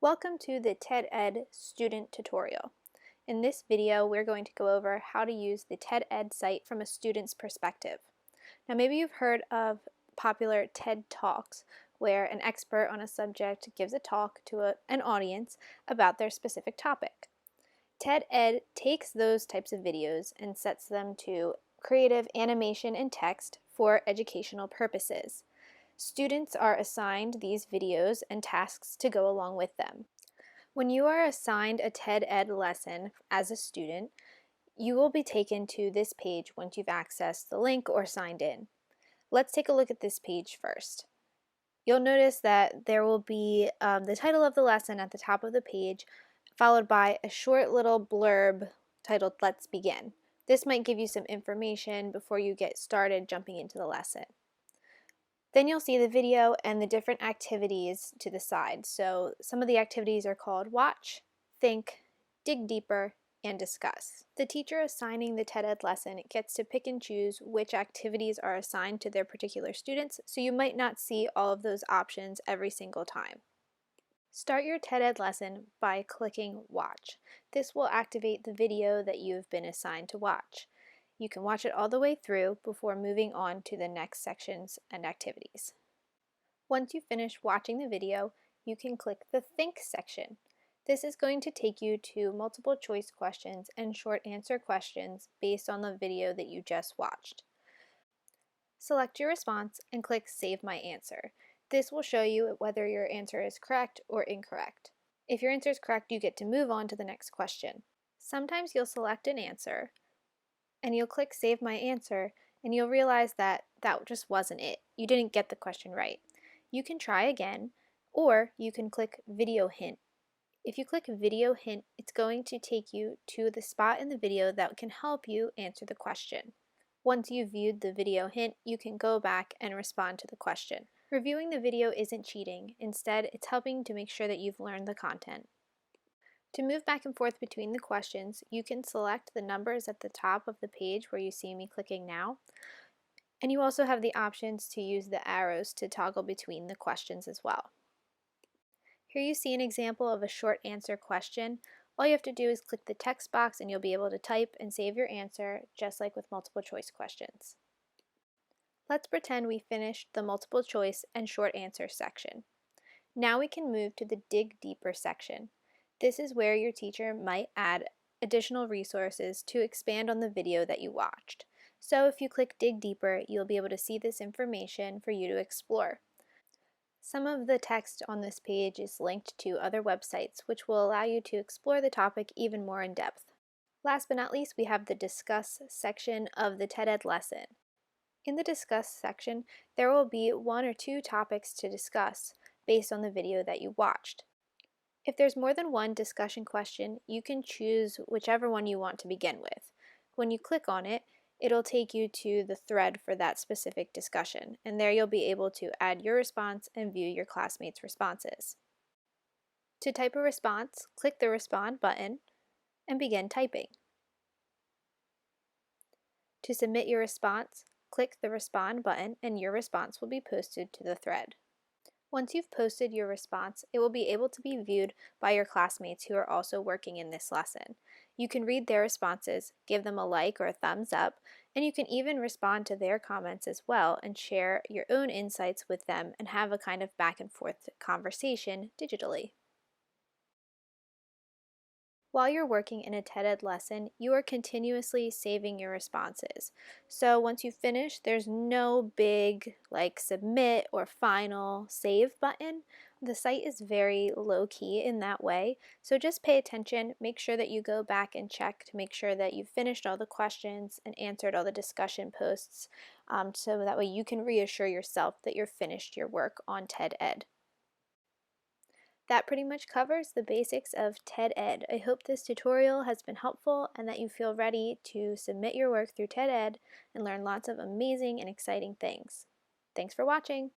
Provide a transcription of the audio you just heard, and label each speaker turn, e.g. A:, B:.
A: Welcome to the TED Ed student tutorial. In this video, we're going to go over how to use the TED Ed site from a student's perspective. Now, maybe you've heard of popular TED Talks, where an expert on a subject gives a talk to an audience about their specific topic. TED Ed takes those types of videos and sets them to creative animation and text for educational purposes. Students are assigned these videos and tasks to go along with them. When you are assigned a TED Ed lesson as a student, you will be taken to this page once you've accessed the link or signed in. Let's take a look at this page first. You'll notice that there will be the title of the lesson at the top of the page, followed by a short little blurb titled "Let's Begin." This might give you some information before you get started jumping into the lesson. Then you'll see the video and the different activities to the side. So some of the activities are called Watch, Think, Dig Deeper, and Discuss. The teacher assigning the TED Ed lesson gets to pick and choose which activities are assigned to their particular students, so you might not see all of those options every single time. Start your TED Ed lesson by clicking Watch. This will activate the video that you've been assigned to watch. You can watch it all the way through before moving on to the next sections and activities. Once you finish watching the video, you can click the Think section. This is going to take you to multiple choice questions and short answer questions based on the video that you just watched. Select your response and click Save My Answer. This will show you whether your answer is correct or incorrect. If your answer is correct, you get to move on to the next question. Sometimes you'll select an answer and you'll click Save My Answer, and you'll realize that that just wasn't it. You didn't get the question right. You can try again, or you can click Video Hint. If you click Video Hint, it's going to take you to the spot in the video that can help you answer the question. Once you've viewed the video hint, you can go back and respond to the question. Reviewing the video isn't cheating. Instead, it's helping to make sure that you've learned the content. To move back and forth between the questions, you can select the numbers at the top of the page where you see me clicking now, and you also have the options to use the arrows to toggle between the questions as well. Here you see an example of a short answer question. All you have to do is click the text box and you'll be able to type and save your answer, just like with multiple choice questions. Let's pretend we finished the multiple choice and short answer section. Now we can move to the Dig Deeper section. This is where your teacher might add additional resources to expand on the video that you watched. So if you click Dig Deeper, you'll be able to see this information for you to explore. Some of the text on this page is linked to other websites, which will allow you to explore the topic even more in depth. Last but not least, we have the Discuss section of the TED Ed lesson. In the Discuss section, there will be one or two topics to discuss based on the video that you watched. If there's more than one discussion question, you can choose whichever one you want to begin with. When you click on it, it'll take you to the thread for that specific discussion, and there you'll be able to add your response and view your classmates' responses. To type a response, click the Respond button and begin typing. To submit your response, click the Respond button and your response will be posted to the thread. Once you've posted your response, it will be able to be viewed by your classmates who are also working in this lesson. You can read their responses, give them a like or a thumbs up, and you can even respond to their comments as well and share your own insights with them and have a kind of back and forth conversation digitally. While you're working in a TED Ed lesson, you are continuously saving your responses. So once you finish, there's no big submit or final save button. The site is very low-key in that way, so just pay attention, make sure that you go back and check to make sure that you've finished all the questions and answered all the discussion posts, so that way you can reassure yourself that you've finished your work on TED Ed. That pretty much covers the basics of TED Ed. I hope this tutorial has been helpful and that you feel ready to submit your work through TED Ed and learn lots of amazing and exciting things. Thanks for watching!